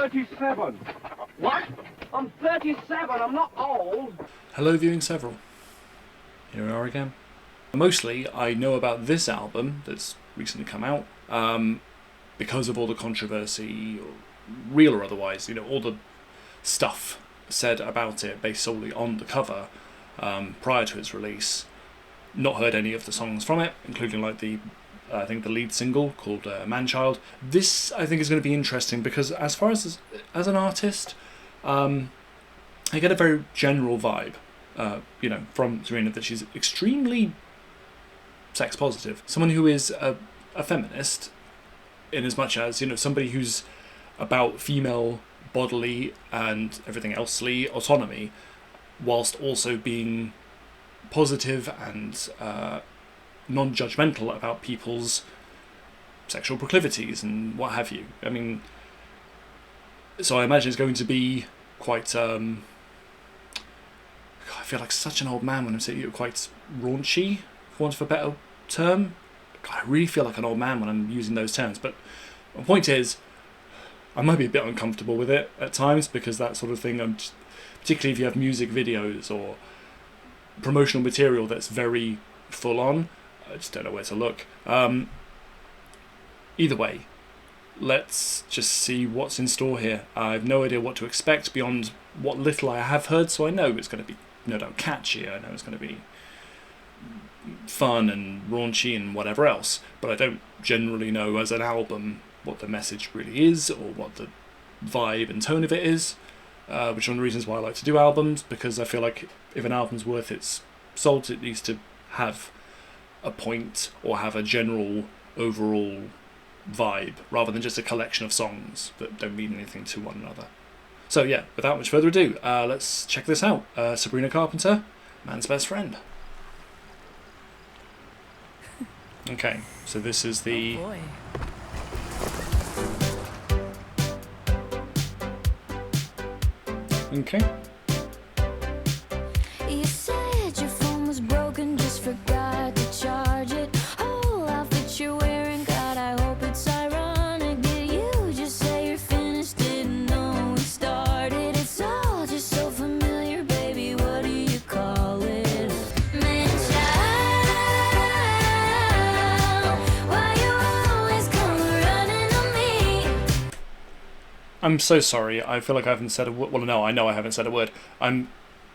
37. What? I'm 37, I'm not old. Hello, Viewing Several. Here we are again. Mostly, I know about this album that's recently come out because of all the controversy, real or otherwise, all the stuff said about it based solely on the cover prior to its release. Not heard any of the songs from it, including I think the lead single called Manchild. This, I think, is going to be interesting because as far as an artist, I get a very general vibe, from Sabrina, that she's extremely sex positive. Someone who is a feminist, in as much as, somebody who's about female bodily and everything elsely autonomy, whilst also being positive and non-judgmental about people's sexual proclivities and what have you. I mean, so I imagine it's going to be quite I feel like such an old man when I'm saying it, quite raunchy, for want of a better term. God, I really feel like an old man when I'm using those terms, but my point is I might be a bit uncomfortable with it at times, because that sort of thing, particularly if you have music videos or promotional material that's very full on, I just don't know where to look. Either way, let's just see what's in store here. I have no idea what to expect beyond what little I have heard, so I know it's going to be no doubt catchy, I know it's going to be fun and raunchy and whatever else, but I don't generally know as an album what the message really is or what the vibe and tone of it is, which is one of the reasons why I like to do albums, because I feel like if an album's worth its salt, it needs to have a point or have a general overall vibe rather than just a collection of songs that don't mean anything to one another. So yeah, without much further ado, let's check this out. Sabrina Carpenter, Man's Best Friend. Okay, so this is the... Oh boy. Okay. You said your phone was broken, just forgot to charge it. Whole outfit you're wearing, God, I hope it's ironic. Did you just say you're finished? Didn't know we started. It's all just so familiar, baby. What do you call it? Manchild. Why you always come running to me? I'm so sorry. I feel like I haven't said a word. Well, no, I know I haven't said a word.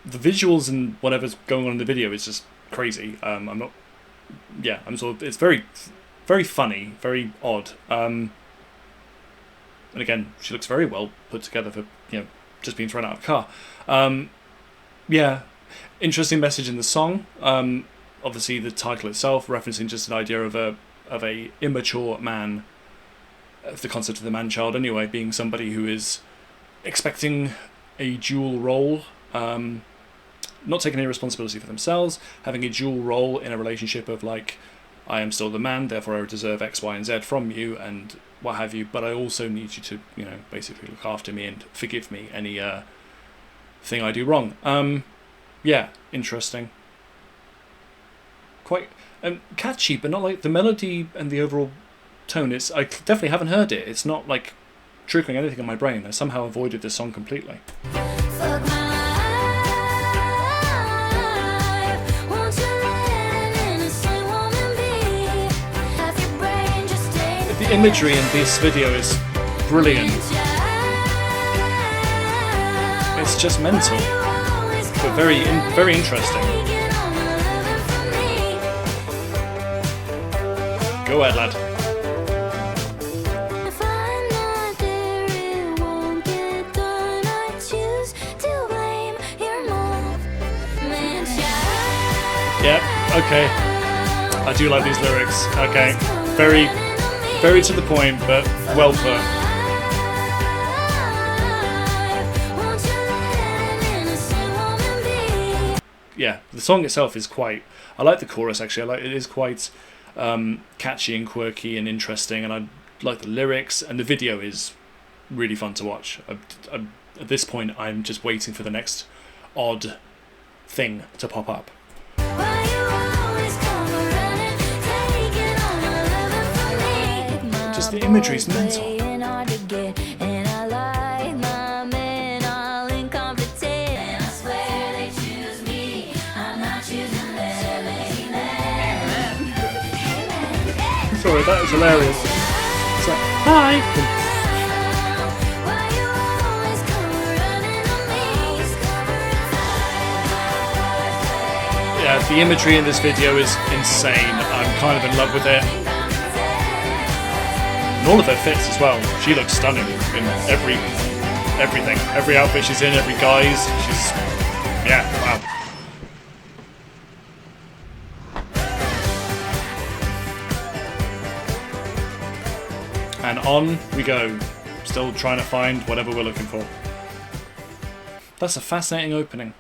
The visuals and whatever's going on in the video is just crazy. I'm not... Yeah, I'm sort of... It's very, very funny, very odd. And again, she looks very well put together for, just being thrown out of a car. Yeah, interesting message in the song. Obviously, the title itself referencing just an idea of a immature man. The concept of the man-child, anyway, being somebody who is expecting a dual role, not taking any responsibility for themselves, having a dual role in a relationship of like, I am still the man, therefore I deserve X, Y, and Z from you, and what have you, but I also need you to, basically look after me and forgive me any thing I do wrong. Yeah, interesting. Quite catchy, but not like the melody and the overall tone. I definitely haven't heard it. It's not like triggering anything in my brain. I somehow avoided this song completely. Fuck my life. Won't you let an innocent woman be? Have your brain just take The imagery in this video is brilliant. It's just mental, but very interesting. Go ahead, lad. If I'm not there, it won't get done. I choose to blame your mom. Manchild. Yep, okay. I do like these lyrics. Okay. Very, very to the point, but well put. Won't you let an innocent woman be? Yeah, the song itself is quite... I like the chorus, actually. It is quite catchy and quirky and interesting, and I like the lyrics, and the video is really fun to watch. At this point, I'm just waiting for the next odd thing to pop up. Why you always come running, taking all my loving from me? Just the imagery's mental. Playing hard to get, and I lie. That is hilarious. It's like, hi! Why you always come running on me? Yeah, the imagery in this video is insane. I'm kind of in love with it. And all of her fits as well. She looks stunning in everything. Every outfit she's in, every guise. She's... yeah, wow. And on we go. Still trying to find whatever we're looking for. That's a fascinating opening.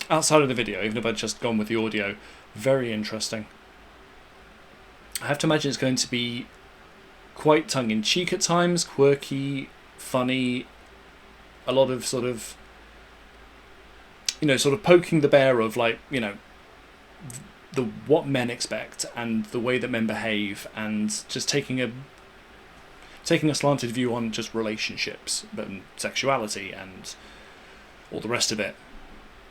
Outside of the video, even if I'd just gone with the audio, very interesting. I have to imagine it's going to be quite tongue-in-cheek at times, quirky, funny, a lot of sort of, sort of poking the bear of, like, the what men expect and the way that men behave, and just taking a slanted view on just relationships and sexuality and all the rest of it.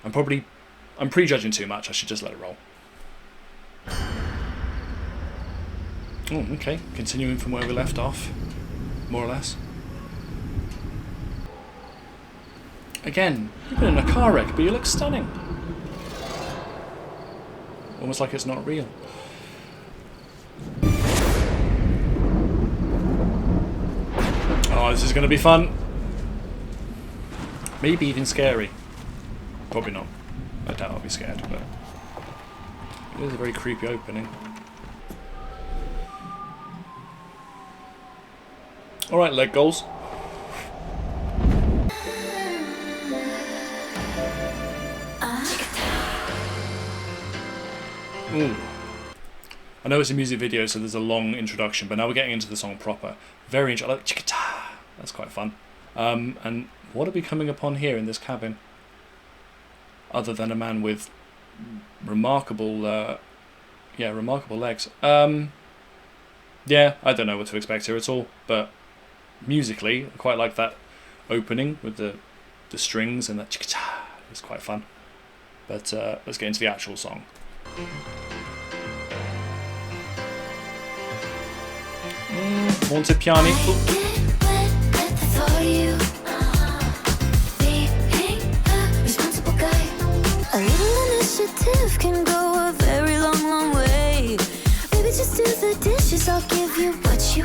I'm prejudging too much. I should just let it roll. Oh, okay. Continuing from where we left off, more or less. Again, you've been in a car wreck, but you look stunning. Almost like it's not real. Oh, this is going to be fun. Maybe even scary. Probably not. I doubt I'll be scared, but it is a very creepy opening. Alright, leg goals. Ooh. I know it's a music video, so there's a long introduction, but now we're getting into the song proper. Very interesting. Like, chicka-ta. That's quite fun. And what are we coming upon here in this cabin? Other than a man with remarkable legs. Yeah, I don't know what to expect here at all, but musically, I quite like that opening with the strings and that chicka-ta. It's quite fun. But let's get into the actual song. Monte piani. A little initiative can go a very long, long way. Baby, just do the dishes. I'll give you what you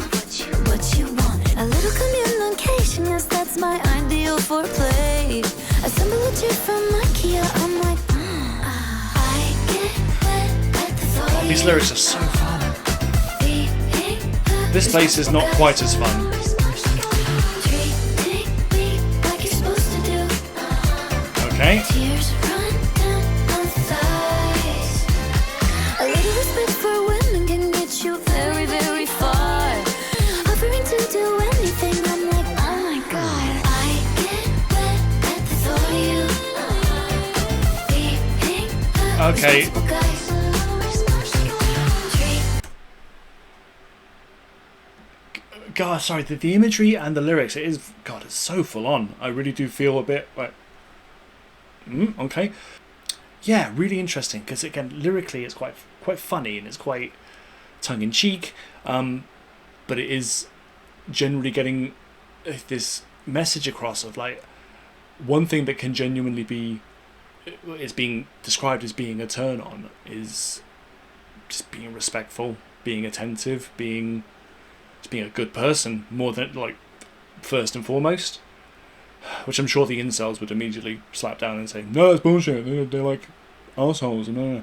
want. A little communication, yes, that's my ideal for play. Assemble a chair from IKEA. I'm like, I get wet at the thought. Oh, these lyrics are so fun. This place is not quite as fun. Okay. A little respect for women can get you very, very far. Offering to do anything, I'm like, oh my god. I get wet at the thought of you. Okay. God, sorry, the imagery and the lyrics, it is, God, it's so full on. I really do feel a bit like, okay. Yeah, really interesting, because again, lyrically it's quite funny and it's quite tongue-in-cheek, but it is generally getting this message across of, like, one thing that can genuinely be, is being described as being a turn-on, is just being respectful, being attentive, being a good person, more than, like, first and foremost. Which I'm sure the incels would immediately slap down and say, no, it's bullshit, they're like assholes. I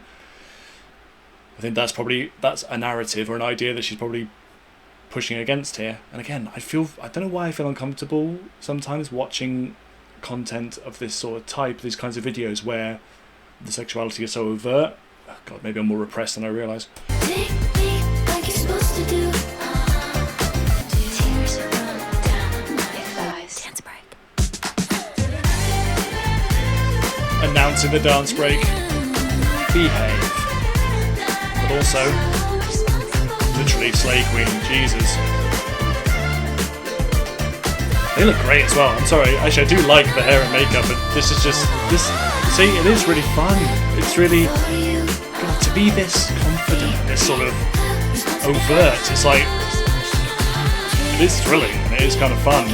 think that's a narrative or an idea that she's probably pushing against here. And again, I don't know why I feel uncomfortable sometimes watching content of this sort of type, these kinds of videos where the sexuality is so overt. Oh, God, maybe I'm more repressed than I realise. Take me like you're supposed to do. Tears run down my thighs. Dance break. Announcing the dance break. Behave. But also, literally Slay Queen. Jesus. They look great as well. I'm sorry. Actually, I do like the hair and makeup, but this is just... See, it is really fun. It's really... God, to be this confident, this sort of overt. It's like, it is thrilling and it is kind of fun.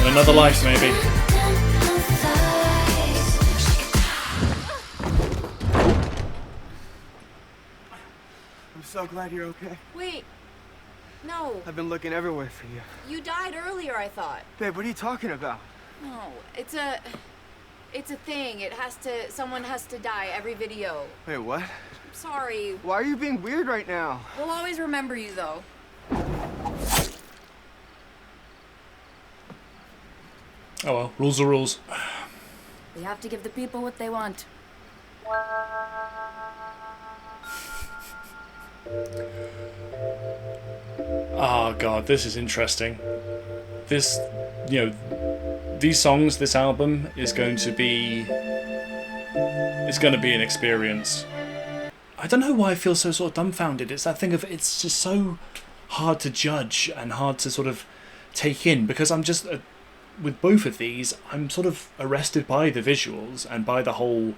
And another life, maybe. I'm so glad you're okay. Wait. No. I've been looking everywhere for you. You died earlier, I thought. Babe, what are you talking about? No. It's a thing. Someone has to die every video. Wait, what? I'm sorry. Why are you being weird right now? We'll always remember you, though. Oh well, rules are rules. We have to give the people what they want. Oh god, this is interesting. This, you know, these songs, this album is going to be an experience. I don't know why I feel so sort of dumbfounded. It's that thing of, it's just so hard to judge and hard to sort of take in, because I'm just with both of these, I'm sort of arrested by the visuals and by the whole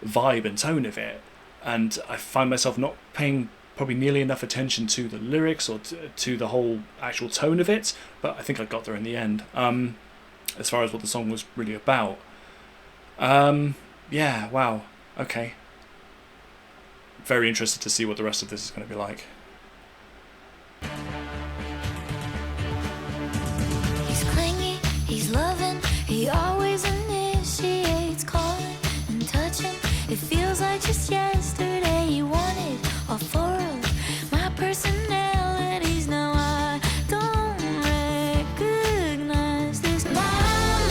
vibe and tone of it, and I find myself not paying probably nearly enough attention to the lyrics or to the whole actual tone of it, but I think I got there in the end, as far as what the song was really about. Yeah, wow, okay. Very interested to see what the rest of this is going to be like. He's clingy, he's loving, he always initiates calling and touching. It feels like just yesterday he wanted all four of my personalities. Now I don't recognize this. My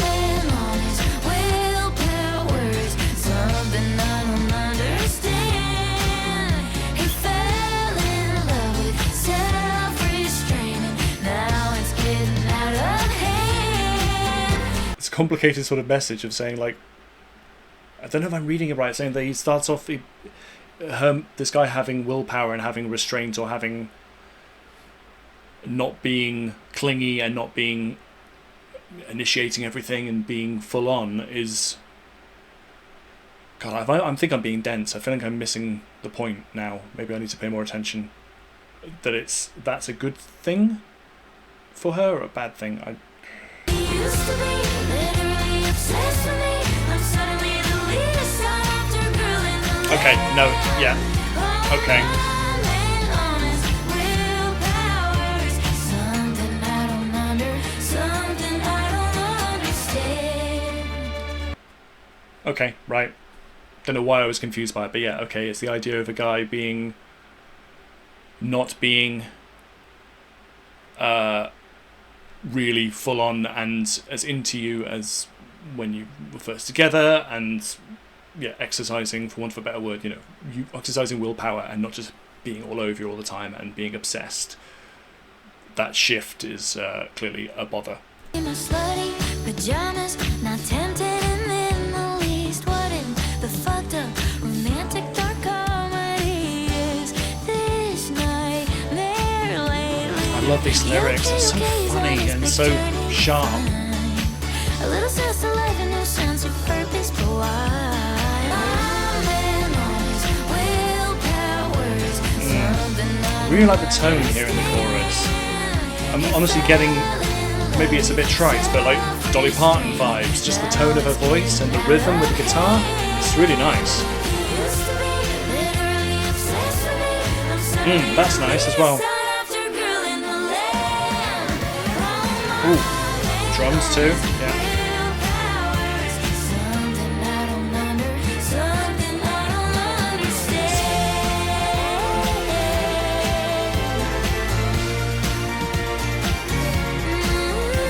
man on his willpower's something I don't understand. He fell in love with self-restraint, now it's getting out of hand. It's a complicated sort of message of saying, like, I don't know if I'm reading it right, saying that he starts off this guy having willpower and having restraint, or having not being clingy and not being initiating everything and being full on is, God, I think I'm being dense. I feel like I'm missing the point now. Maybe I need to pay more attention. That's a good thing for her or a bad thing. He used to be literally obsessed with me. I'm suddenly the least sought after girl in the land. Okay, no, yeah, okay. My man on his willpower's something I don't understand. Okay, right. Don't know why I was confused by it, but yeah, okay, it's the idea of a guy being, not being really full on and as into you as when you were first together, and yeah, exercising, for want of a better word, you exercising willpower and not just being all over you all the time and being obsessed. That shift is clearly a bother. In my slutty pajamas, not tempted in the least. What in the fucked up romantic dark comedy is this nightmare lately? I love these lyrics, they're so funny and so sharp. A little sense of life, a new sense of purpose, but why? My man on his willpower's something I Really like the tone here in the chorus. I'm honestly getting, maybe it's a bit trite, but like Dolly Parton vibes. Just the tone of her voice and the rhythm with the guitar. It's really nice. That's nice as well. Ooh, drums too. Yeah.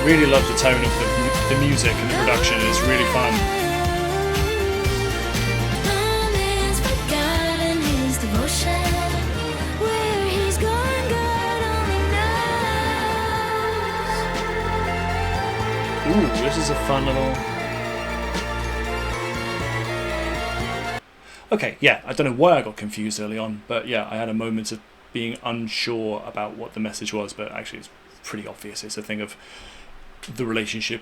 Really love the tone of the music and the production. It's really fun. Ooh, this is a fun little... Okay, yeah, I don't know why I got confused early on, but yeah, I had a moment of being unsure about what the message was, but actually it's pretty obvious. It's a thing of the relationship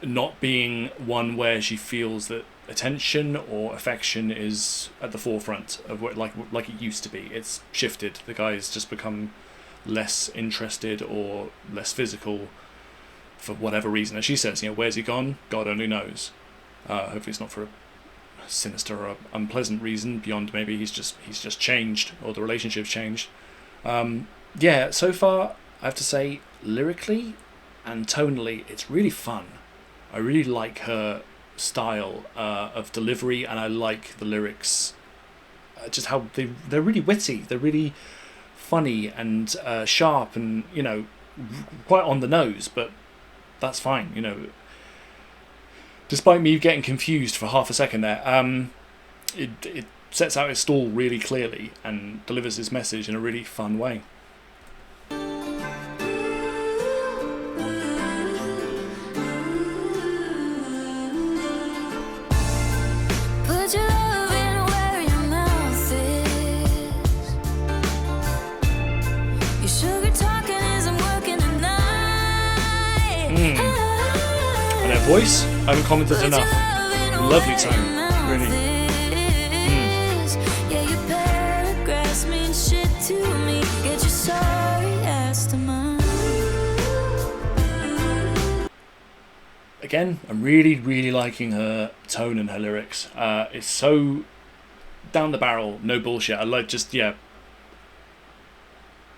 not being one where she feels that attention or affection is at the forefront of what like it used to be. It's shifted. The guy's just become less interested or less physical for whatever reason. As she says, where's he gone? God only knows. Hopefully it's not for a sinister or unpleasant reason beyond maybe he's just changed or the relationship's changed. Yeah, so far I have to say, lyrically and tonally, it's really fun. I really like her style of delivery, and I like the lyrics. Just how they're really witty. They're really funny and sharp, and quite on the nose. But that's fine. Despite me getting confused for half a second there, it sets out its stall really clearly and delivers its message in a really fun way. Put your love in where your mouth is. Your sugar talking isn't working tonight. And her voice, I haven't commented enough. Lovely tone, really. Yeah, your paragraphs mean shit to me. Get your sorry ass to mine. Again, I'm really, really liking her tone and her lyrics. It's so down the barrel, no bullshit. I like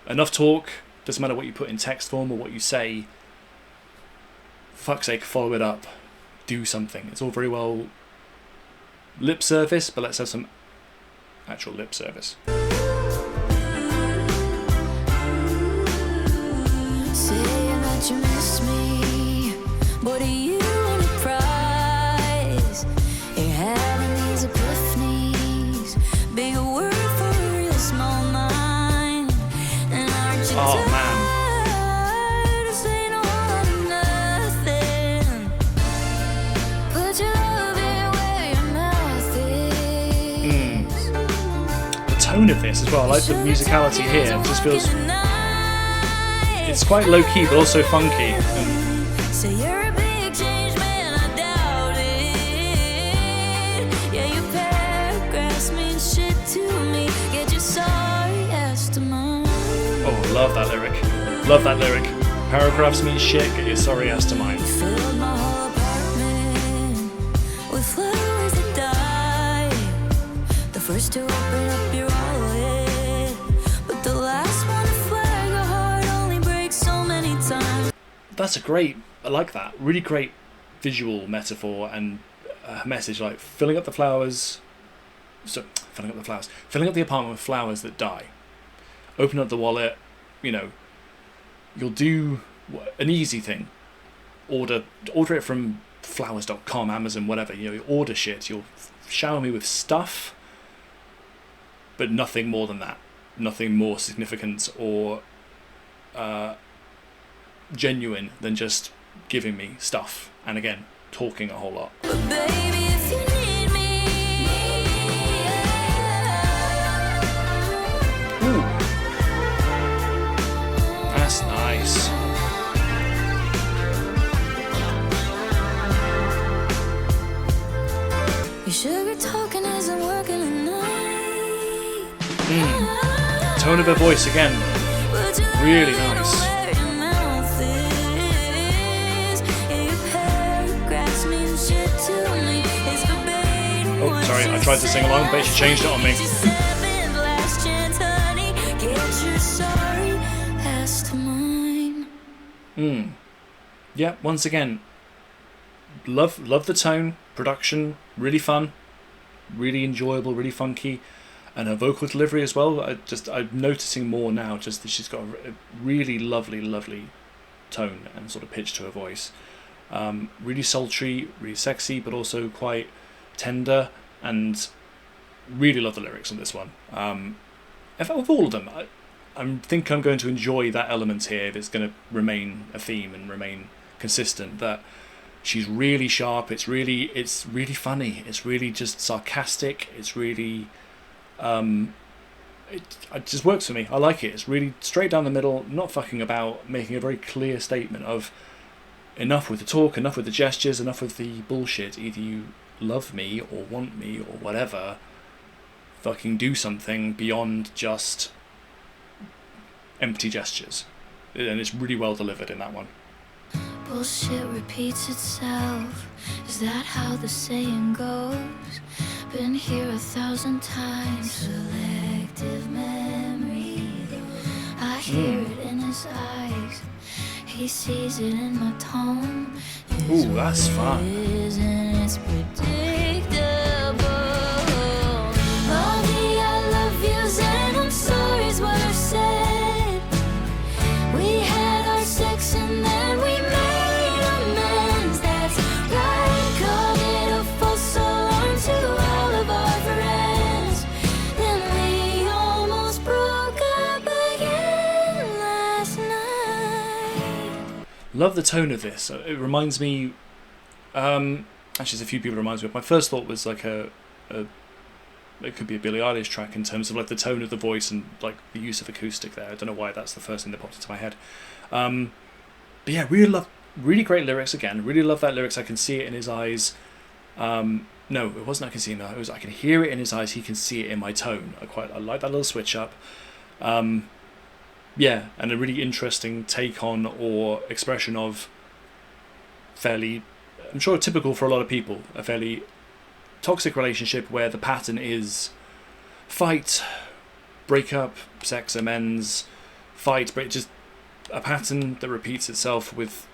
enough talk. Doesn't matter what you put in text form or what you say. For fuck's sake, follow it up. Do something. It's all very well lip service, but let's have some actual lip service. Saying that you miss me, but you want a prize. You're having these epiphanies, bigger word for a real small mind. And aren't you tired of saying all or nothing? Put your love in where your mouth is. The tone of this as well, I like the musicality here. It just feels, it's quite low key but also funky. And Say you're a big change man, I doubt it. Yeah, your paragraphs mean shit to me. Get your sorry ass to mine. oh, love that lyric. Love that lyric. Paragraphs mean shit, get your sorry ass to mine. Filled my whole apartment with flowers that die. The first to open up your wallet, but the last one to flag a heart only breaks so many times. That's I like that. Really great visual metaphor and message, like filling up the apartment with flowers that die. Open up the wallet, you'll do an easy thing. Order it from flowers.com, Amazon, whatever. You order shit. You'll shower me with stuff, but nothing more than that. Nothing more significant or genuine than just giving me stuff. And again, talking a whole lot. But baby, if you need me, Ooh. That's nice. your sugar talking isn't working tonight. Tone of her voice again. Put your Really love in nice. where your mouth is. Yeah, your paragraphs mean shit to me. It's verbatim Oh, what sorry, I you tried to sing along, but she changed it on me. Seventh last chance, honey. Get your sorry ass to mine. Yeah, once again, love the tone, production, really fun, really enjoyable, really funky, and her vocal delivery as well. I'm noticing more now, just that she's got a really lovely tone and sort of pitch to her voice. Really sultry, really sexy, but also quite tender, and really love the lyrics on this one. In fact, with all of them, I think I'm going to enjoy that element here if it's going to remain a theme and remain consistent. That she's really sharp, it's really funny, it's really just sarcastic, it's really it just works for me. I like it. It's really straight down the middle, not fucking about, making a very clear statement of enough with the talk, enough with the gestures, enough with the bullshit. Either you love me or want me or whatever fucking do something beyond just empty gestures. And it's really well delivered in that one. Bullshit repeats itself. Is that how the saying goes? Been here 1,000 times. Selective memory. I hear it in his eyes. He sees it in my tone. Ooh, that's fun. It's predictable. All the I love yous and I'm sorry's what I said. We had our sex and then we made amends. That's right, called it a false alarm to all of our friends. Then we almost broke up again last night. Love the tone of this. It reminds me, actually there's a few people it reminds me of. My first thought was like it could be a Billie Eilish track in terms of like the tone of the voice and like the use of acoustic there. I don't know why that's the first thing that popped into my head. But yeah, really great lyrics again. Really love that lyrics. I can see it in his eyes. No, it wasn't I can see it in his eyes. It was I can hear it in his eyes. He can see it in my tone. I like that little switch up. Yeah, and a really interesting take on or expression of fairly, I'm sure typical for a lot of people, a fairly toxic relationship where the pattern is fight, break up, sex, amends, fight, but just a pattern that repeats itself with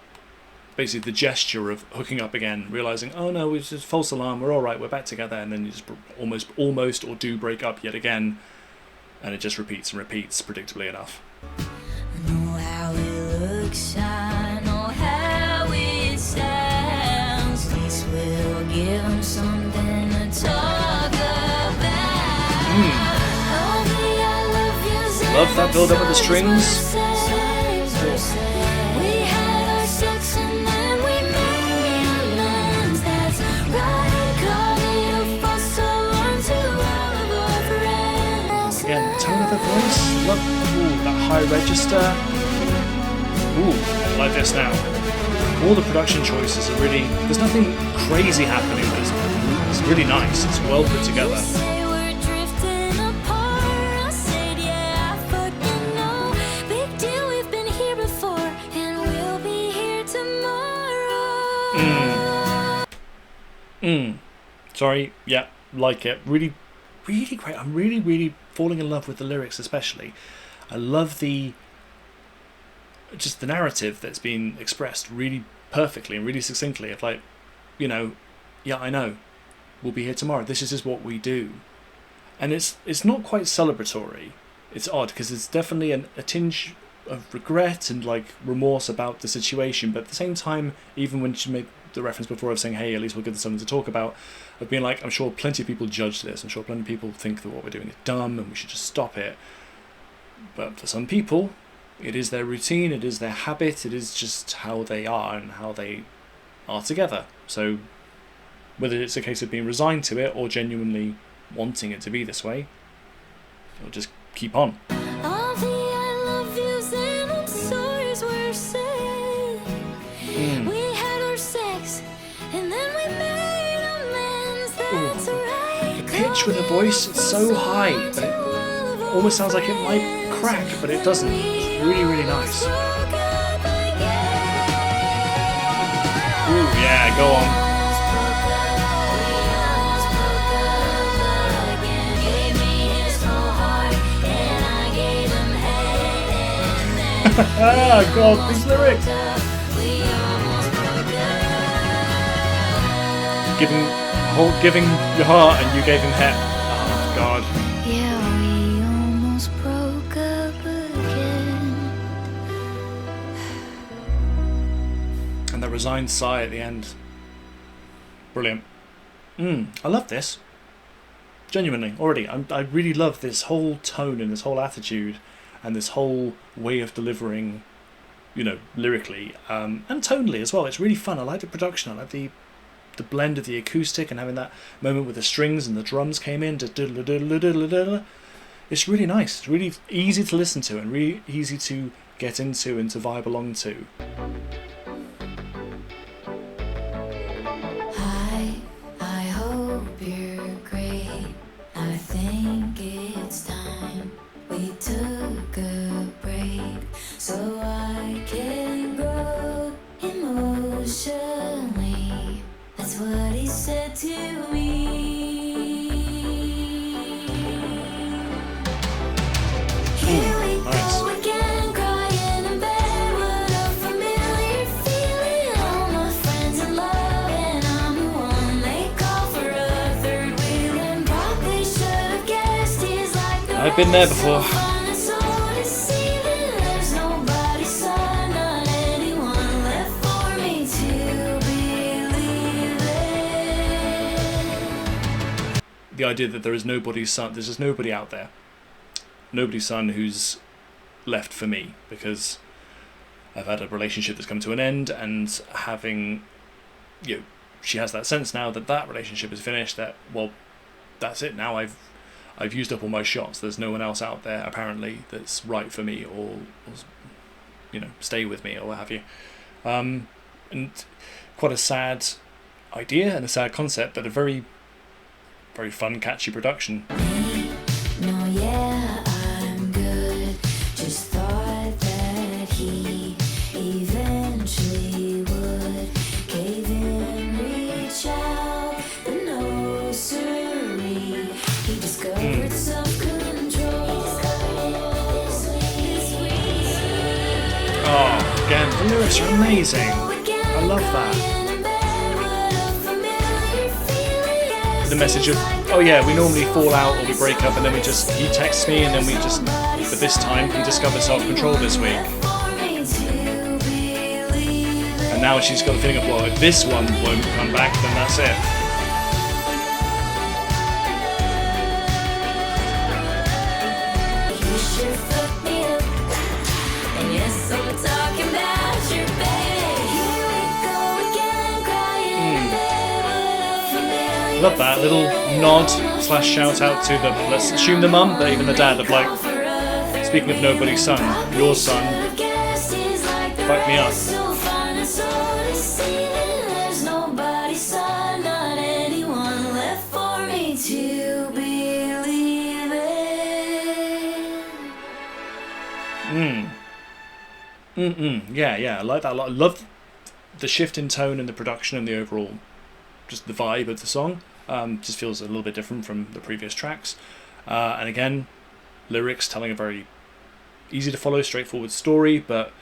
basically the gesture of hooking up again, realizing, oh no, it's just false alarm, we're all right, we're back together, and then you just almost or do break up yet again, and it just repeats and repeats, predictably enough. I know how it looks, I know how it sounds. At least we'll give them something to talk about. All the I love yous and Love that build up with the strings. we had our sex and then we made amends. That's right, called it a false alarm to all of our friends. Again, tone of the voice, love that high register. Ooh, I like this now. All the production choices are really, there's nothing crazy happening, but it's really nice, it's well put together. Say we're drifting apart. I said, yeah, I fucking know. Big deal, we've been here before, and we'll be here tomorrow. Sorry, yeah, like it. Really, really great. I'm really falling in love with the lyrics especially. I love just the narrative that's been expressed really perfectly and really succinctly of like, you know, yeah, I know, we'll be here tomorrow, this is just what we do. And it's not quite celebratory. It's odd because it's definitely a tinge of regret and like remorse about the situation, but at the same time, even when she made the reference before of saying, hey, at least we'll give them something to talk about, of being like, I'm sure plenty of people judge this, I'm sure plenty of people think that what we're doing is dumb and we should just stop it. But for some people, it is their routine, it is their habit, it is just how they are and how they are together. So whether it's a case of being resigned to it or genuinely wanting it to be this way, it'll just keep on. All the I love yous and I'm sorry's were said. We had our sex and then we made amends. That's right. The pitch with the voice, it's so high, but it almost sounds like it might crack, but it doesn't. It's really nice. Ooh, yeah, go on. Ah, God, these lyrics. Giving your heart and you gave him head. Oh, God. Yeah, we almost broke up again. And the resigned sigh at the end. Brilliant. I love this. Genuinely, already. I really love this whole tone and this whole attitude and this whole way of delivering, you know, lyrically and tonally as well. It's really fun. I like the production. I like the blend of the acoustic and having that moment where the strings and the drums came in. It's really nice. It's really easy to listen to and really easy to get into and to vibe along to. I emotionally. That's what he said to me. Here we nice. go again, crying in bed. What a familiar feeling. All my friends in love, and I'm the one they call for a third wheel. And probably should have guessed he's like the I've been there before. fun and so deceiving. There's nobody's son, not anyone left for me to believe in. The idea that there is nobody's son, there's just nobody out there, nobody's son who's left for me, because I've had a relationship that's come to an end, and having, you know, she has that sense now that that relationship is finished, that, well, that's it now, I've used up all my shots, there's no one else out there apparently that's right for me, or you know, stay with me or what have you. And quite a sad idea and a sad concept, but a very, very fun, catchy production. No, yeah, I'm good. Just thought that he eventually would cave in, reach out, but no, siree. He discovered self-control. Oh, again, the lyrics are amazing. I love that. The message of, oh yeah, we normally fall out or we break up and then he texts me and then we just, but this time he discovered self-control this week. And now she's got the feeling of, well, if this one won't come back, then that's it. You should fuck me up. And yes, I'm talking about your baby. Here we go again, crying in bed. What a familiar Love that little nod / shout out to the, let's assume the mum, but even the dad, of like, speaking of nobody's son, your son fucked me up. so fun and so deceiving. There's nobody's son, not anyone left for me to believe in. Yeah, I like that a lot. I love the shift in tone and the production and the overall, just the vibe of the song. Just feels a little bit different from the previous tracks. And again, lyrics telling a very easy to follow, straightforward story, but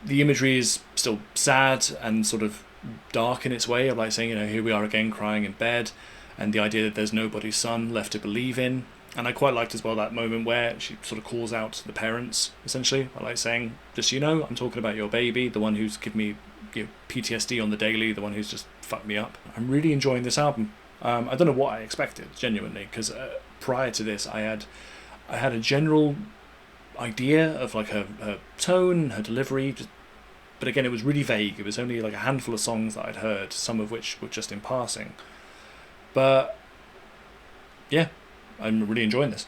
the imagery is still sad and sort of dark in its way, of like saying, you know, here we are again crying in bed, and the idea that there's nobody's son left to believe in. And I quite liked as well that moment where she sort of calls out the parents, essentially, by like saying, just so you know, I'm talking about your baby, the one who's given me, you know, PTSD on the daily, the one who's just fucked me up. I'm really enjoying this album. I don't know what I expected, genuinely, because prior to this I had a general idea of like her tone, her delivery, but again it was really vague. It was only like a handful of songs that I'd heard, some of which were just in passing. But yeah, I'm really enjoying this.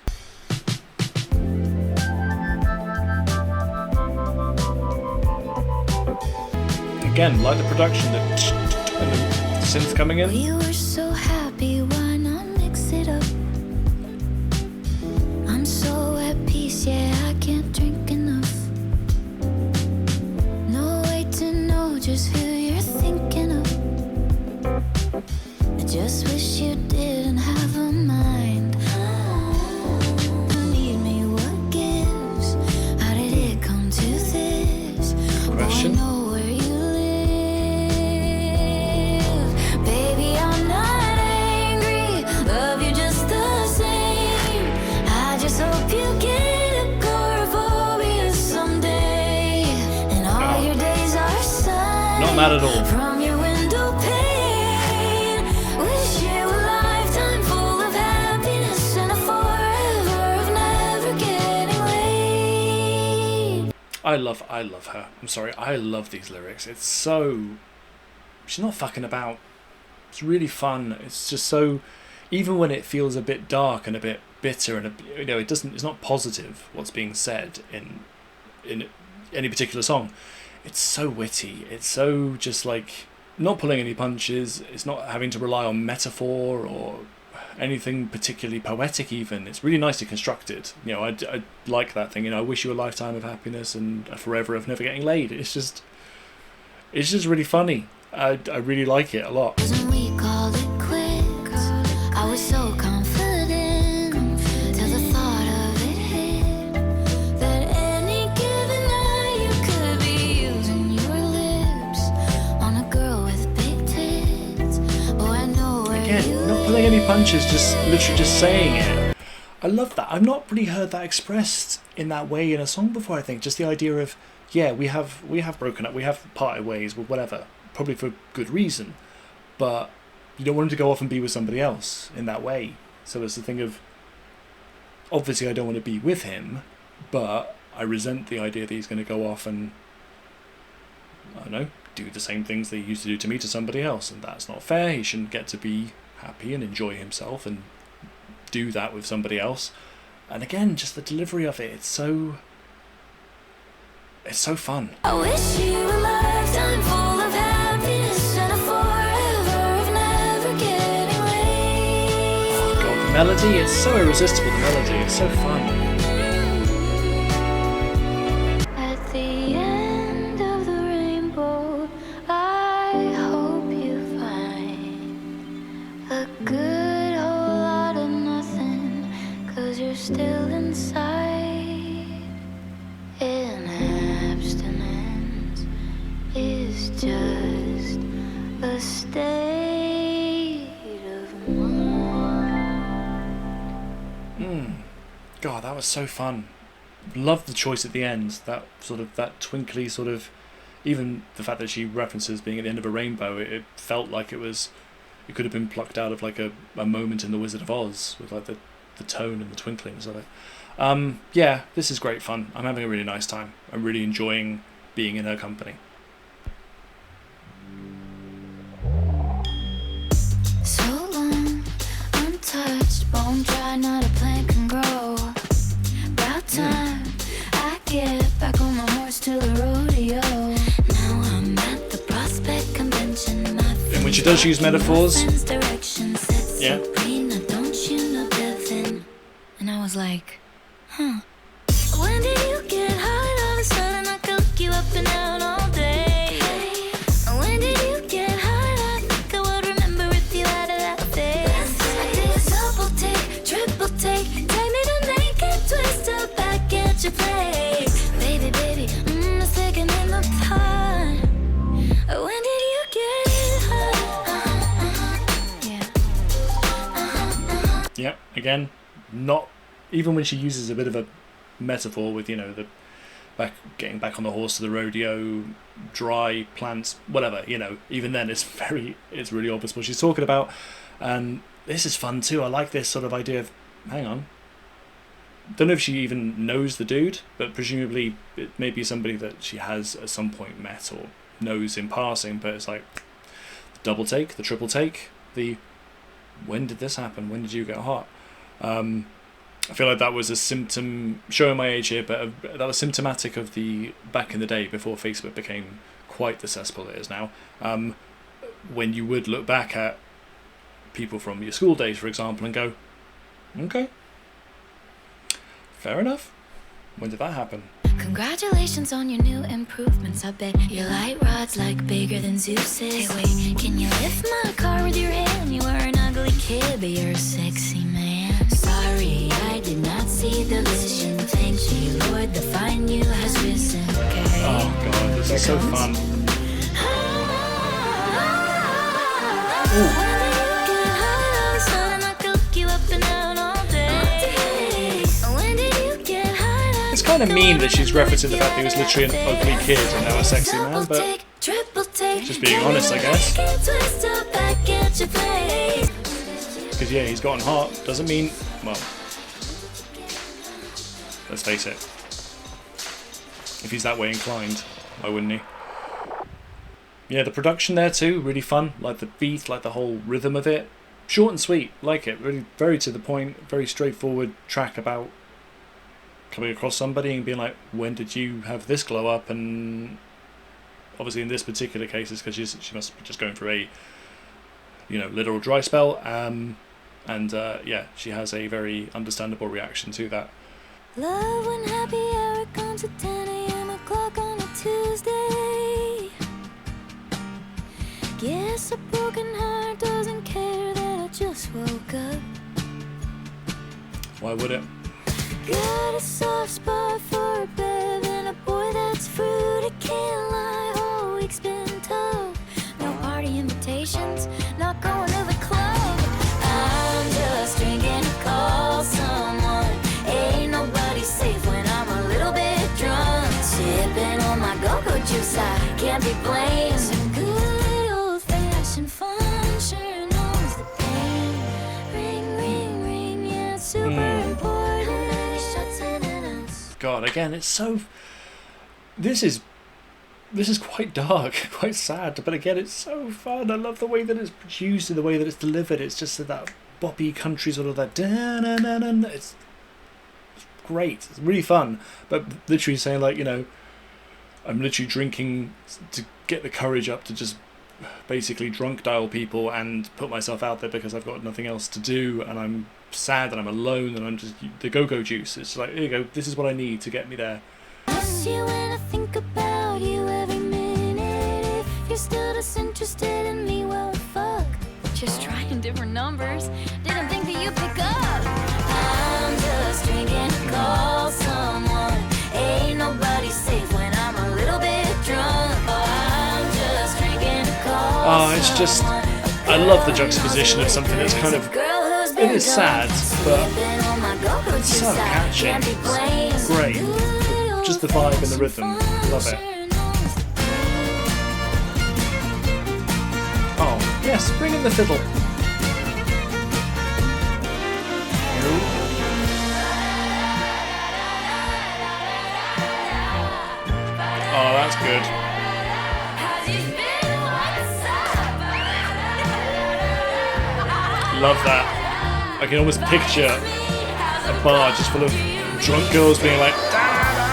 Again, like the production, and the synth coming in. We were so happy, why not mix it up? I'm so at peace, yeah, I can't drink enough. No way to know just who you're thinking of. I just wish you didn't have a mind. Need me, what gives? How did it come to this? Question. I know where you live. Baby, I'm not angry. Love you just the same. I just hope you get agoraphobia someday. And all your days are sunny. Not mad at all. From your window pane. Wish you a lifetime full of happiness and a forever of never getting laid. I love her. I'm sorry, I love these lyrics. It's so... she's not fucking about. It's really fun. It's just so... even when it feels a bit dark and a bit bitter and, you know, it's not positive what's being said in any particular song. It's so witty. It's so just like not pulling any punches. It's not having to rely on metaphor or anything particularly poetic even. It's really nicely constructed. You know, I like that thing, you know, I wish you a lifetime of happiness and a forever of never getting laid. It's just, It's just really funny. I really like it a lot. And we called it quits. I was so confident till the thought of it hit. That any given night you could be using your lips on a girl with big tits. Oh, I know where Again, you not pulling any punches, just literally just saying it. I love that. I've not really heard that expressed in that way in a song before, I think. Just the idea of, yeah, we have broken up, we have parted ways, whatever. Probably for good reason. But you don't want him to go off and be with somebody else in that way. So it's the thing of, obviously I don't want to be with him, but I resent the idea that he's going to go off and, I don't know, do the same things that he used to do to me to somebody else. And that's not fair. He shouldn't get to be happy and enjoy himself and do that with somebody else. And again, just the delivery of it, it's so fun. I wish you a lifetime full of happiness and a forever of never getting away. Oh god, the melody, it's so irresistible, the melody, it's so fun. At the end of the rainbow, I hope you find a good whole lot of nothing, 'cause you're still inside. And abstinence is just a state of mind. God, that was so fun. Loved the choice at the end, that twinkly sort of, even the fact that she references being at the end of a rainbow, it felt like it could have been plucked out of like a moment in The Wizard of Oz, with like the tone and the twinklings of it. Yeah, this is great fun. I'm having a really nice time. I'm really enjoying being in her company. So long, untouched, bone dry, not a plant can grow. About time I get back on the horse to the rodeo. Now I'm at the Prospect Convention. And when she does use metaphors, yeah. Sabrina, don't you know Devin? And I was like, huh. When did you get hot? All of a sudden I could look you up and down all day. When did you get hot? I think I would remember if you had a that face. I did a double take, triple take, take me to naked twist up back at your place. Baby, baby, the second in the pot. When did you get hot? Yeah. Yeah, again, not even when she uses a bit of a metaphor with, you know, the getting back on the horse to the rodeo, dry plants, whatever, you know, even then it's really obvious what she's talking about. And this is fun too. I like this sort of idea of, hang on, don't know if she even knows the dude, but presumably it may be somebody that she has at some point met or knows in passing, but it's like the double take, the triple take, the when did this happen? When did you get hot? I feel like that was a symptom, showing my age here, but that was symptomatic of the back in the day before Facebook became quite the cesspool it is now. When you would look back at people from your school days, for example, and go, okay, fair enough. When did that happen? Congratulations on your new improvements. I bet your light rod's like bigger than Zeus's. Hey, wait, can you lift my car with your hand? You were an ugly kid, but you're a sexy man. Sorry, I did not see the vision. Thank you, Lord, the fine you has risen. Okay. Oh god, this is so fun. It's kind of mean that she's referencing the fact that he was literally an ugly kid and now a sexy man, but just being honest, I guess. Because yeah, he's gotten hot doesn't mean, well, let's face it, if he's that way inclined, why wouldn't he? Yeah, the production there too, really fun, like the beat, like the whole rhythm of it, short and sweet, like it, really very to the point, very straightforward track about coming across somebody and being like, when did you have this glow up? And obviously in this particular case it's because she must be just going through a, you know, literal dry spell, and yeah, she has a very understandable reaction to that. Love when happy hour comes at 10 a.m. o'clock on a Tuesday. Guess a broken heart doesn't care that I just woke up. Why would it? Got a soft spot for a bev and a boy that's fruit. I can't lie, whole week's been tough. No party invitations, not going to the club. I'm just drinking to call someone. Ain't nobody safe when I'm a little bit drunk. Sipping on my go-go juice, I can't be blamed. Some good old-fashioned fun sure knows the pain. Ring, ring, ring, yeah, it's super important. God, again, it's so... This is quite dark, quite sad, but again, it's so fun. I love the way that it's produced and the way that it's delivered. It's just that boppy country sort of that... It's great. It's really fun. But literally saying, like, you know, I'm literally drinking to get the courage up to just basically drunk dial people and put myself out there because I've got nothing else to do, and I'm sad and I'm alone, and I'm just the go-go juice. It's like, here you go, this is what I need to get me there. Miss you when I think about you every minute. If you're still disinterested in me, well, fuck. Just trying different numbers. Didn't think that you'd pick up. I'm just drinking to call someone. Ain't nobody safe when I'm a little bit drunk. I'm just drinking to call Oh, it's just... I love the juxtaposition of something that's kind of... It is sad, but it's so catchy. It's great. Just the vibe and the rhythm. Love it. Oh, yes, bring in the fiddle. Oh, that's good. Love that. I can almost picture a bar just full of drunk girls being like, da, da.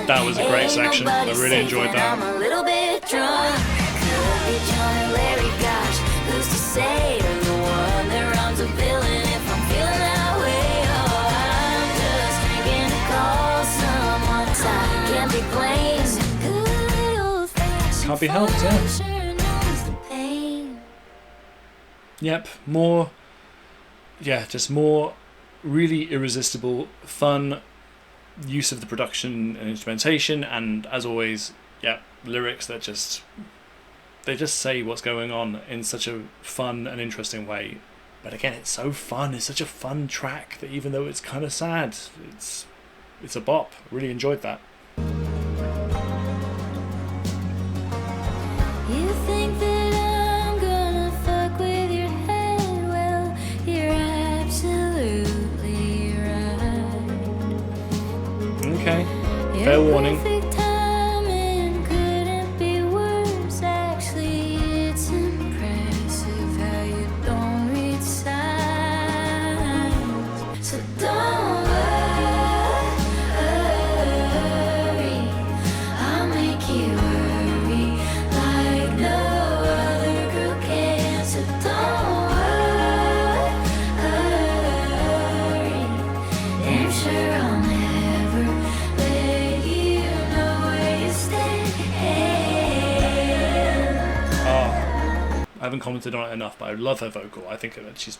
That was a great section. I really enjoyed that. I'm a little bit drunk. Could be John and Larry, gosh, who's to say? I'm the one that runs a villain if I'm feeling that way. Can't be helped, yeah. Yep, more... Yeah, just more really irresistible, fun use of the production and instrumentation, and as always, yeah, lyrics that just... They just say what's going on in such a fun and interesting way. But again, it's so fun. It's such a fun track that even though it's kind of sad, it's a bop. Really enjoyed that. You think that I'm gonna fuck with your head? Well, you're absolutely right. Okay, fair warning. Perfect timing couldn't be worse. Actually, it's impressive how you don't read signs. So don't worry, I'll make you worry like no other girl can. So don't worry, damn sure I'll never let you know where you stand. Oh, I haven't commented on it enough, but I love her vocal. I think that she's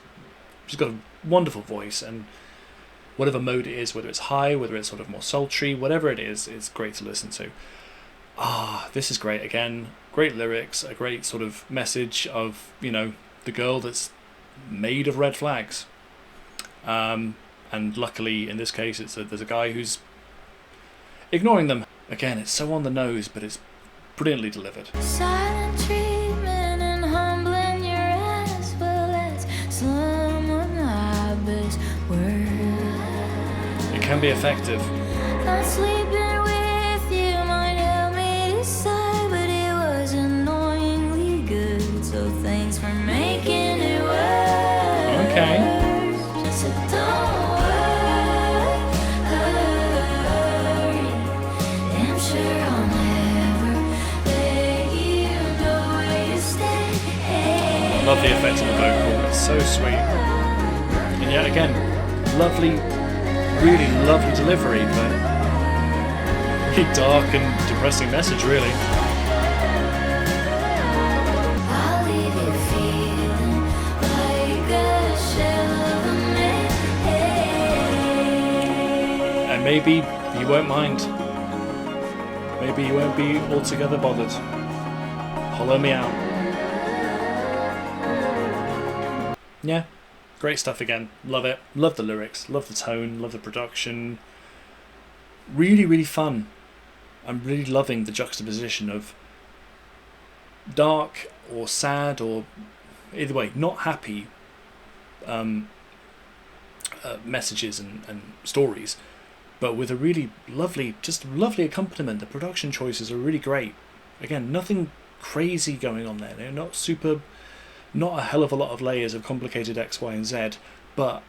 got a wonderful voice, and whatever mode it is, whether it's high, whether it's sort of more sultry, whatever it is, it's great to listen to. This is great. Again, great lyrics, a great sort of message of, you know, the girl that's made of red flags. And luckily, in this case, there's a guy who's ignoring them. Again, it's so on the nose, but it's brilliantly delivered. Silent treatment and humbling your ass. Well, that's some of my best work. It can be effective. Not sleeping with you might help me decide, but it was annoyingly good. So thanks for making it work. Okay. So don't worry, damn sure I'll never let you know where you stand. Love the effect on the vocal. It's so sweet. And Yeah, again, lovely, really lovely delivery, but really dark and depressing message, really. I'll leave you feeling like a shell of a man. And maybe you won't mind. Maybe you won't be altogether bothered. Hollow me out. Yeah, great stuff again. Love it. Love the lyrics. Love the tone. Love the production. Really, really fun. I'm really loving the juxtaposition of dark or sad or either way, not happy messages and stories, but with a really lovely, just lovely accompaniment. The production choices are really great. Again, nothing crazy going on there. They're not super, not a hell of a lot of layers of complicated X, Y, and Z, but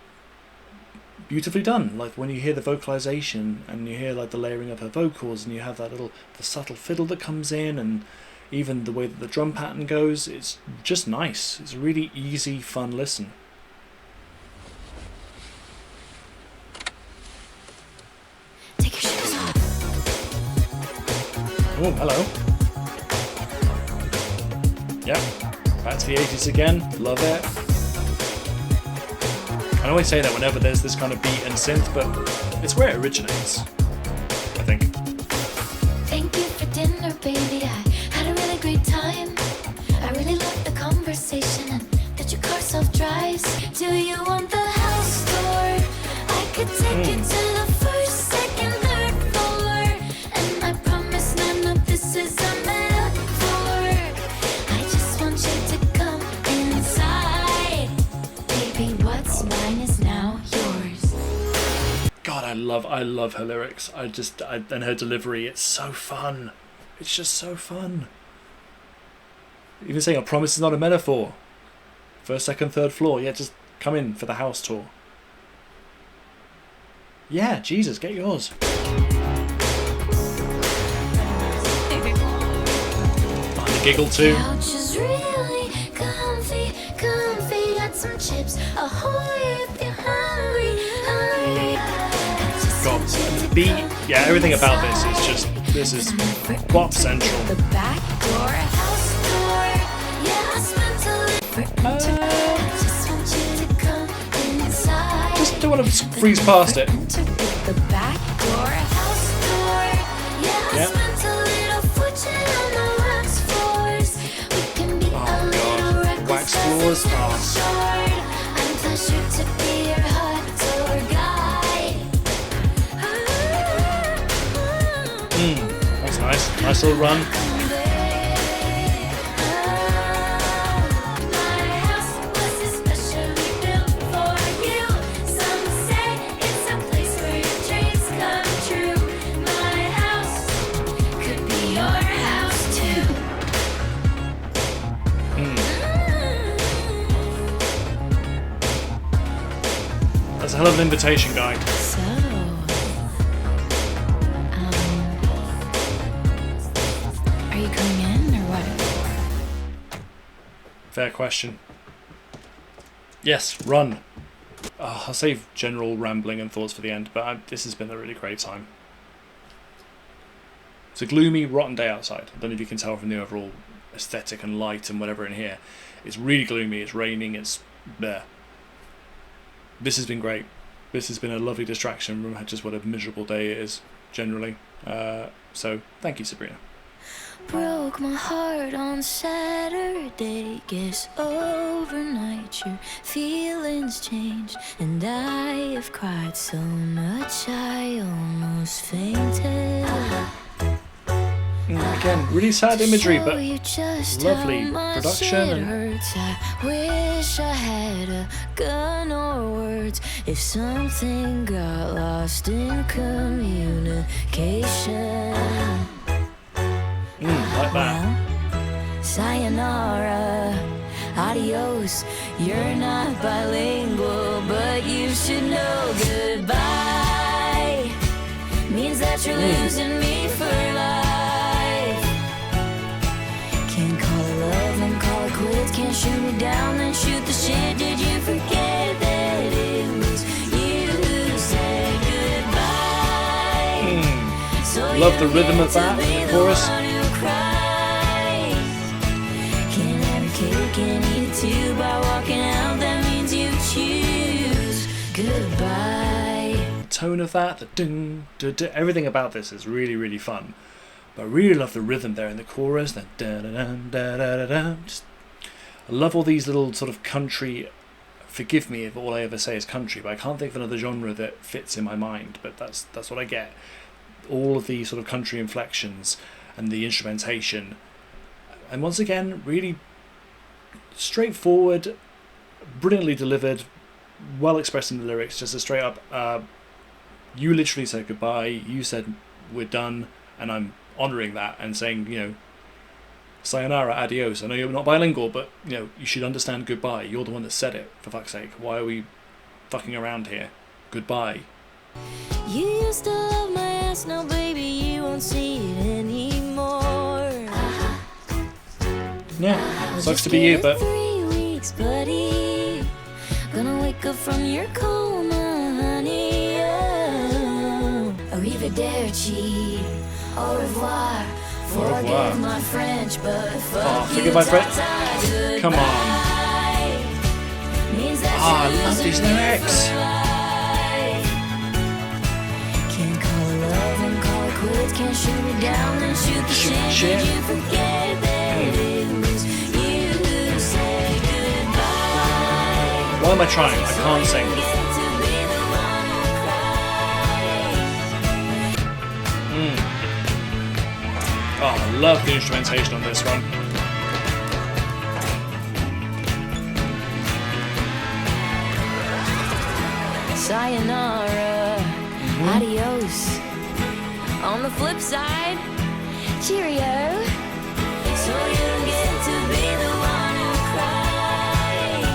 beautifully done. Like when you hear the vocalization and you hear like the layering of her vocals, and you have that little, the subtle fiddle that comes in, and even the way that the drum pattern goes, it's just nice. It's a really easy, fun listen. Take your shoes off. Oh, hello. Yep, back to the 80s again. Love it. I always say that whenever there's this kind of beat and synth, but it's where it originates, I think. Thank you for dinner, baby. I had a really great time. I really loved the conversation and that your car self-drives. Do you want the house tour? I could take you to the first, second, third floor. And I promise none of this is a metaphor. I just want you to come inside. Baby, what's mine is now yours. God, I love her lyrics. And her delivery, it's so fun. It's just so fun. Even saying, I promise it's not a metaphor. First, second, third floor. Yeah, just come in for the house tour. Yeah, Jesus, get yours. Oh, the giggle too. Couch is really comfy. Got some chips. Ahoy if you're hungry. God, the beat, yeah, everything about this is pop central. The back door, house door. Yeah, I spent a little. Just want you to come inside. Just don't want to freeze past it. The back door, house door. Yeah, I spent a little fortune on the wax floors. We can be a little reckless. Wax floors? I'm pleasure to be your hot tour guide. That's nice. Nice little run. That's a hell of an invitation, guy. So, are you coming in or what? Fair question. Yes, run. I'll save general rambling and thoughts for the end, but this has been a really great time. It's a gloomy, rotten day outside. I don't know if you can tell from the overall aesthetic and light and whatever in here. It's really gloomy, it's raining, it's there. This has been great. This has been a lovely distraction from just what a miserable day it is, generally. So, thank you, Sabrina. Broke my heart on Saturday. Guess overnight your feelings changed, and I have cried so much I almost fainted. Again, really sad imagery, but lovely production. And hurts. I wish I had a gun or words. If something got lost in communication. Like that. Sayonara, adios. You're not bilingual, but you should know goodbye means that you're losing me for life. Can't call it love, then call it quits. Can't shoot me down, then shoot the shit. Did you forget that it love the rhythm of that in the chorus. Can't have a cake and eat it too. By walking out, that means you choose goodbye. The tone of that, the ding, everything about this is really, really fun. But I really love the rhythm there in the chorus. The da-da-da-da-da-da-da. Just, I love all these little sort of country. Forgive me if all I ever say is country, but I can't think of another genre that fits in my mind. But that's what I get. All of these sort of country inflections and the instrumentation, and once again, really straightforward, brilliantly delivered, well expressed in the lyrics. Just a straight up, you literally said goodbye. You said we're done, and I'm honouring that and saying, you know, sayonara, adios. I know you're not bilingual, but you know you should understand goodbye. You're the one that said it. For fuck's sake, why are we fucking around here? Goodbye. You used to love my ass, now baby you won't see it anymore. Yeah, sucks to be you, but 3 weeks, buddy. Gonna wake up from your coma, honey. Oh. Arrivederci, au revoir. Forgive my French, but fuck you. Forgive my French. Come on. I love these lyrics. Can't call it love and call it quits. Can't shoot me down and shoot the shit. Did you forget that it was you who said goodbye? Why am I trying? I can't sing. Oh, I love the instrumentation on this one. Sayonara, adios. On the flip side, cheerio. So you don't get to be the one who cries.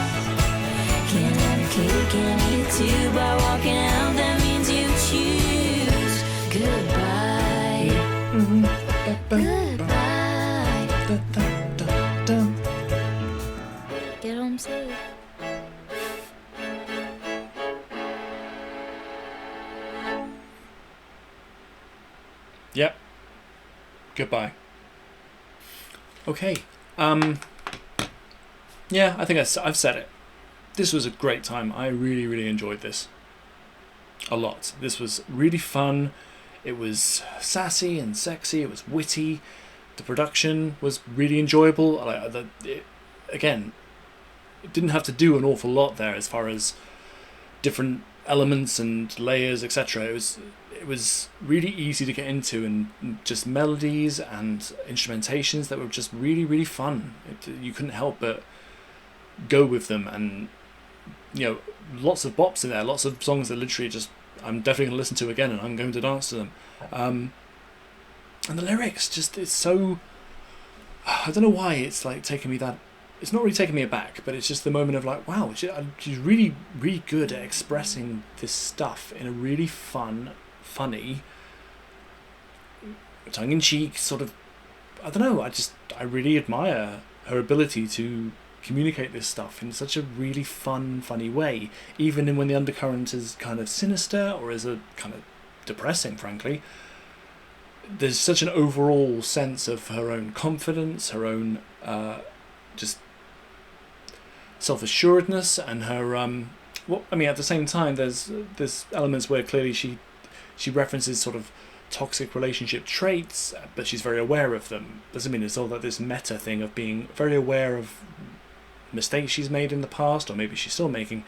Can't have a cake and eat it too. By walking out, that means you choose goodbye. Goodbye. Get home safe. Yep. Goodbye. Okay. Yeah, I think I've said it. This was a great time. I really, really enjoyed this. A lot. This was really fun. It was sassy and sexy. It was witty. The production was really enjoyable. Again, it didn't have to do an awful lot there as far as different elements and layers, etc. It was really easy to get into, and just melodies and instrumentations that were just really, really fun. You couldn't help but go with them, and you know, lots of bops in there, lots of songs that literally just I'm definitely going to listen to again, and I'm going to dance to them. And the lyrics, just it's so, I don't know why it's like taking me that. It's not really taking me aback, but it's just the moment of like, wow, she's really, really good at expressing this stuff in a really fun, funny, tongue-in-cheek sort of, I don't know, I really admire her ability to communicate this stuff in such a really fun, funny way, even when the undercurrent is kind of sinister or is a kind of depressing, frankly. There's such an overall sense of her own confidence, her own just self-assuredness, and her at the same time there's elements where clearly she references sort of toxic relationship traits, but she's very aware of them. Doesn't mean it's all that this meta thing of being very aware of mistakes she's made in the past, or maybe she's still making,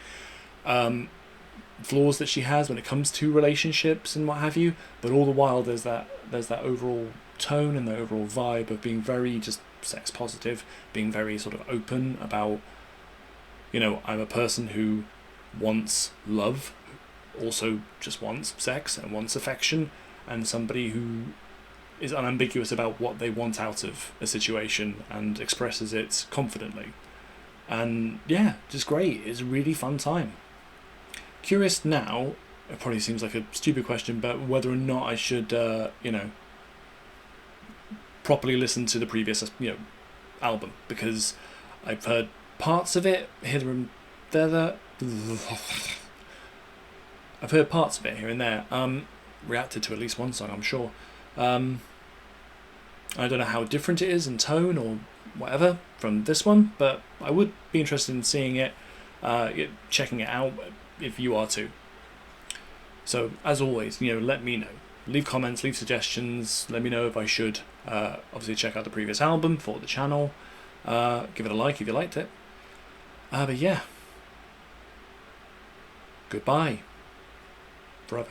flaws that she has when it comes to relationships and what have you, but all the while there's that overall tone and the overall vibe of being very just sex positive, being very sort of open about, you know, I'm a person who wants love, also just wants sex and wants affection, and somebody who is unambiguous about what they want out of a situation and expresses it confidently. And yeah, just great. It's a really fun time. Curious now, it probably seems like a stupid question, but whether or not I should, properly listen to the previous, album, because I've heard parts of it here and there. I've heard parts of it here and there. Reacted to at least one song, I'm sure. I don't know how different it is in tone or whatever from this one, but I would be interested in seeing it, checking it out if you are too. So as always, let me know. Leave comments, leave suggestions. Let me know if I should obviously check out the previous album for the channel. Give it a like if you liked it. But yeah, goodbye forever.